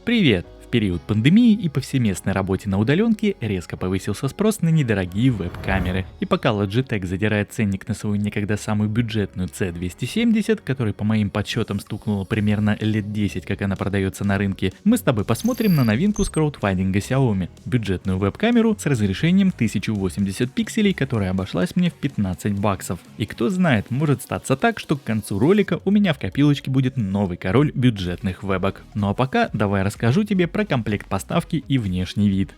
Привет! В период пандемии и повсеместной работе на удаленке резко повысился спрос на недорогие веб-камеры. И пока Logitech задирает ценник на свою некогда самую бюджетную C270, которой по моим подсчетам стукнуло примерно лет 10, как она продается на рынке, мы с тобой посмотрим на новинку с краудфандинга Xiaomi. Бюджетную веб-камеру с разрешением 1080 пикселей, которая обошлась мне в 15 баксов. И кто знает, может статься так, что к концу ролика у меня в копилочке будет новый король бюджетных вебок. Ну а пока давай расскажу тебе про комплект поставки и внешний вид.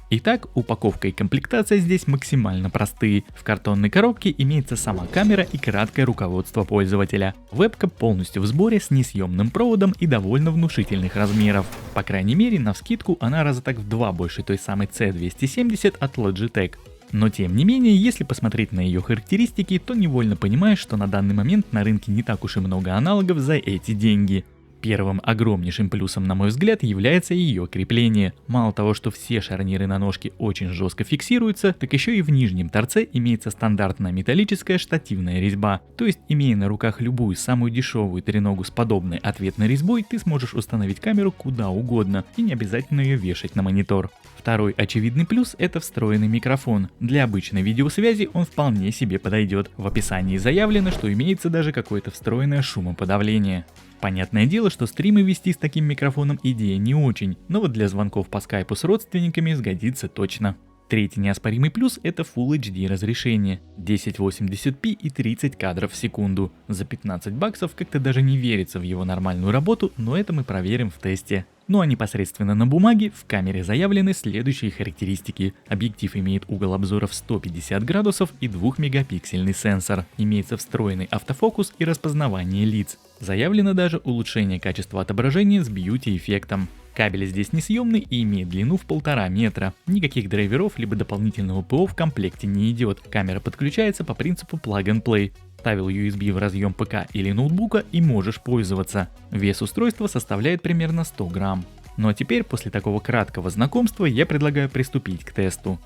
Итак, упаковка и комплектация здесь максимально простые. В картонной коробке имеется сама камера и краткое руководство пользователя. Вебка полностью в сборе с несъемным проводом и довольно внушительных размеров. По крайней мере, навскидку она раза так в 2 больше той самой C270 от Logitech. Но тем не менее, если посмотреть на ее характеристики, то невольно понимаешь, что на данный момент на рынке не так уж и много аналогов за эти деньги. Первым огромнейшим плюсом, на мой взгляд, является ее крепление. Мало того, что все шарниры на ножке очень жестко фиксируются, так еще и в нижнем торце имеется стандартная металлическая штативная резьба. То есть, имея на руках любую самую дешевую треногу с подобной ответной резьбой, ты сможешь установить камеру куда угодно и не обязательно ее вешать на монитор. Второй очевидный плюс — это встроенный микрофон. Для обычной видеосвязи он вполне себе подойдет. В описании заявлено, что имеется даже какое-то встроенное шумоподавление. Понятное дело, что стримы вести с таким микрофоном идея не очень, но вот для звонков по скайпу с родственниками сгодится точно. Третий неоспоримый плюс — это Full HD разрешение, 1080p и 30 кадров в секунду. За 15 баксов как-то даже не верится в его нормальную работу, но это мы проверим в тесте. Ну а непосредственно на бумаге в камере заявлены следующие характеристики. Объектив имеет угол обзора в 150 градусов и 2-мегапиксельный сенсор. Имеется встроенный автофокус и распознавание лиц. Заявлено даже улучшение качества отображения с бьюти-эффектом. Кабель здесь несъемный и имеет длину в 1,5 метра. Никаких драйверов либо дополнительного ПО в комплекте не идет. Камера подключается по принципу Plug and Play. Вставил USB в разъем ПК или ноутбука и можешь пользоваться. Вес устройства составляет примерно 100 грамм. Ну а теперь, после такого краткого знакомства, я предлагаю приступить к тесту.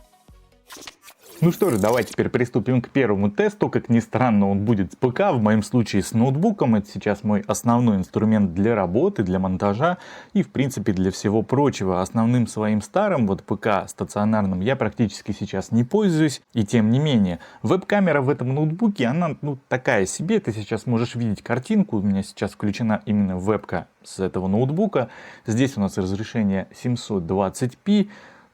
Ну что же, давай теперь приступим к первому тесту. Как ни странно, он будет с ПК, в моем случае с ноутбуком. Это сейчас мой основной инструмент для работы, для монтажа и в принципе для всего прочего. Основным своим старым, вот ПК стационарным, я практически сейчас не пользуюсь. И тем не менее, веб-камера в этом ноутбуке, она такая себе. Ты сейчас можешь видеть картинку. У меня сейчас включена именно вебка с этого ноутбука. Здесь у нас разрешение 720p.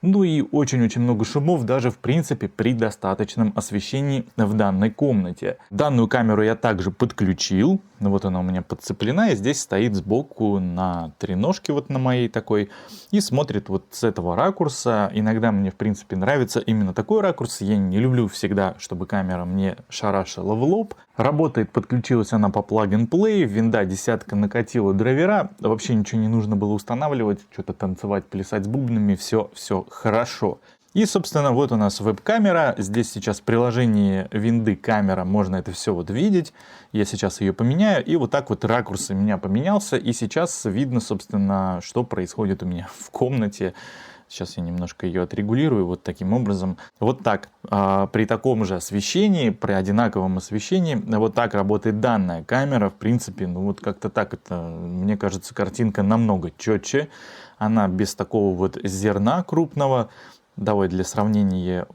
Ну и очень-очень много шумов даже в принципе при достаточном освещении в данной комнате. Данную камеру я также подключил. Вот она у меня подцеплена и здесь стоит сбоку на треножке вот на моей такой. И смотрит вот с этого ракурса. Иногда мне в принципе нравится именно такой ракурс. Я не люблю всегда, чтобы камера мне шарашила в лоб. Работает, подключилась она по Plug and Play. Винда десятка накатила драйвера. Вообще ничего не нужно было устанавливать. Что-то танцевать, плясать с бубнами. Все хорошо. И, собственно, вот у нас веб-камера. Здесь сейчас в приложении винды камера. Можно это все вот видеть. Я сейчас ее поменяю. И вот так вот ракурс у меня поменялся. И сейчас видно, собственно, что происходит у меня в комнате. Сейчас я немножко ее отрегулирую вот таким образом. Вот так, при таком же освещении, при одинаковом освещении, вот так работает данная камера. В принципе, ну вот как-то так это, мне кажется, картинка намного четче. Она без такого вот зерна крупного. Давай для сравнения я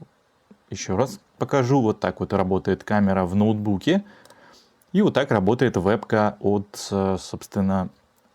еще раз покажу. Вот так вот работает камера в ноутбуке. И вот так работает вебка от, собственно,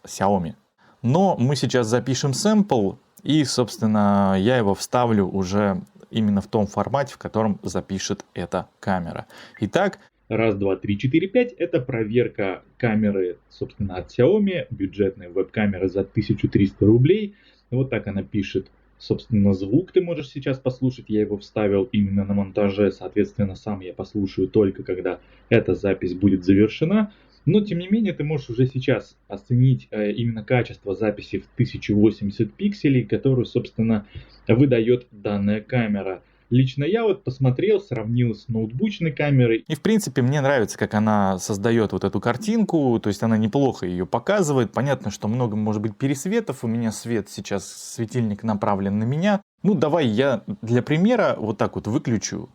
Xiaomi. Но мы сейчас запишем сэмпл. И, собственно, я его вставлю уже именно в том формате, в котором запишет эта камера. Итак, раз, два, три, четыре, пять. Это проверка камеры, собственно, от Xiaomi. Бюджетная веб-камера за 1300 рублей. Вот так она пишет, собственно, звук. Ты можешь сейчас послушать. Я его вставил именно на монтаже. Соответственно, сам я послушаю только когда эта запись будет завершена. Но, тем не менее, ты можешь уже сейчас оценить именно качество записи в 1080 пикселей, которую, собственно, выдает данная камера. Лично я вот посмотрел, сравнил с ноутбучной камерой. И, в принципе, мне нравится, как она создает вот эту картинку. То есть, она неплохо ее показывает. Понятно, что много может быть пересветов. У меня свет сейчас, светильник направлен на меня. Ну, давай я для примера вот так вот выключу.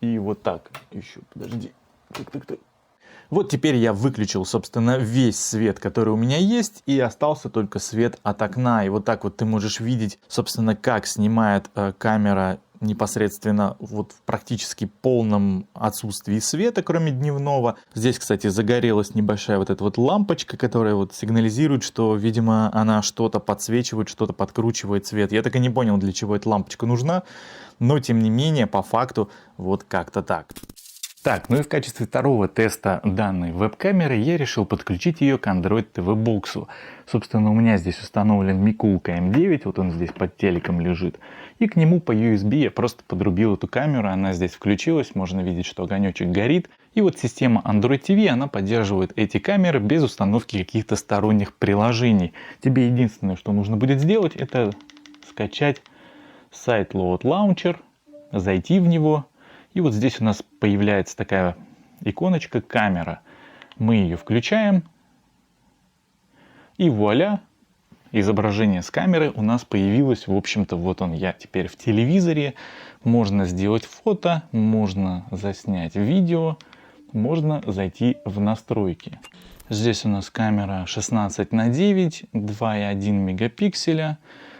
И вот так еще, подожди. Так. Вот теперь я выключил, собственно, весь свет, который у меня есть, и остался только свет от окна. И вот так вот ты можешь видеть, собственно, как снимает камера непосредственно вот в практически полном отсутствии света, кроме дневного. Здесь, кстати, загорелась небольшая вот эта вот лампочка, которая вот сигнализирует, что, видимо, она что-то подсвечивает, что-то подкручивает свет. Я так и не понял, для чего эта лампочка нужна, но тем не менее, по факту, вот как-то так. Так, ну и в качестве второго теста данной веб-камеры я решил подключить ее к Android TV боксу. Собственно, у меня здесь установлен Mikulka M9, вот он здесь под телеком лежит. И к нему по USB я просто подрубил эту камеру, она здесь включилась, можно видеть, что огонечек горит. И вот система Android TV, она поддерживает эти камеры без установки каких-то сторонних приложений. Тебе единственное, что нужно будет сделать, это скачать сайт Load Launcher, зайти в него. И вот здесь у нас появляется такая иконочка камера. Мы ее включаем. И вуаля, изображение с камеры у нас появилось. В общем-то, вот он я теперь в телевизоре. Можно сделать фото, можно заснять видео, можно зайти в настройки. Здесь у нас камера 16:9, 2,1 мегапикселя,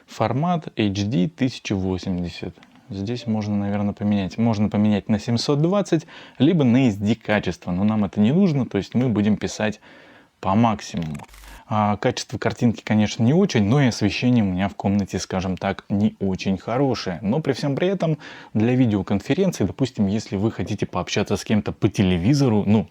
формат HD 1080. Здесь можно, наверное, поменять. Можно поменять на 720, либо на SD качество. Но нам это не нужно, то есть мы будем писать по максимуму. Качество картинки, конечно, не очень, но и освещение у меня в комнате, скажем так, не очень хорошее. Но при всем при этом для видеоконференции, допустим, если вы хотите пообщаться с кем-то по телевизору, ну,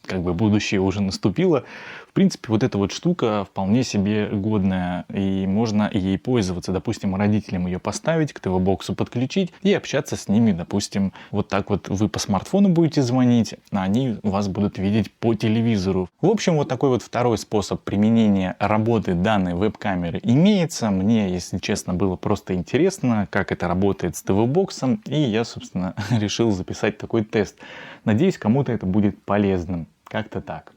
как бы будущее уже наступило, в принципе, вот эта вот штука вполне себе годная, и можно ей пользоваться. Допустим, родителям ее поставить, к ТВ-боксу подключить и общаться с ними, допустим, вот так вот вы по смартфону будете звонить, а они вас будут видеть по телевизору. В общем, вот такой вот второй способ применения работы данной веб-камеры имеется. Мне, если честно, было просто интересно, как это работает с ТВ-боксом, и я, собственно, решил записать такой тест. Надеюсь, кому-то это будет полезным. Как-то так.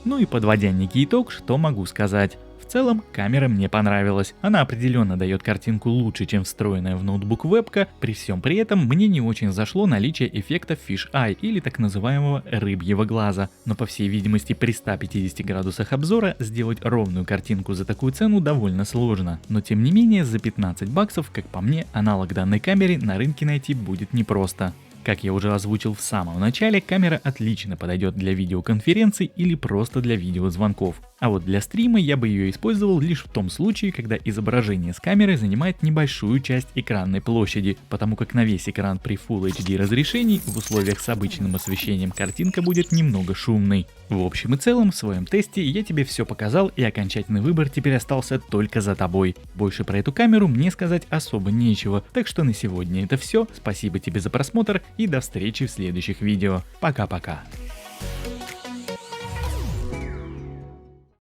Ну и подводя некий итог, что могу сказать. В целом, камера мне понравилась. Она определенно дает картинку лучше, чем встроенная в ноутбук вебка. При всем при этом мне не очень зашло наличие эффекта Fish Eye или так называемого рыбьего глаза. Но по всей видимости при 150 градусах обзора сделать ровную картинку за такую цену довольно сложно. Но тем не менее за 15 баксов, как по мне, аналог данной камеры на рынке найти будет непросто. Как я уже озвучил в самом начале, камера отлично подойдет для видеоконференций или просто для видеозвонков. А вот для стрима я бы ее использовал лишь в том случае, когда изображение с камеры занимает небольшую часть экранной площади, потому как на весь экран при Full HD разрешении в условиях с обычным освещением картинка будет немного шумной. В общем и целом, в своем тесте я тебе все показал, и окончательный выбор теперь остался только за тобой. Больше про эту камеру мне сказать особо нечего, так что на сегодня это все. Спасибо тебе за просмотр и до встречи в следующих видео. Пока-пока.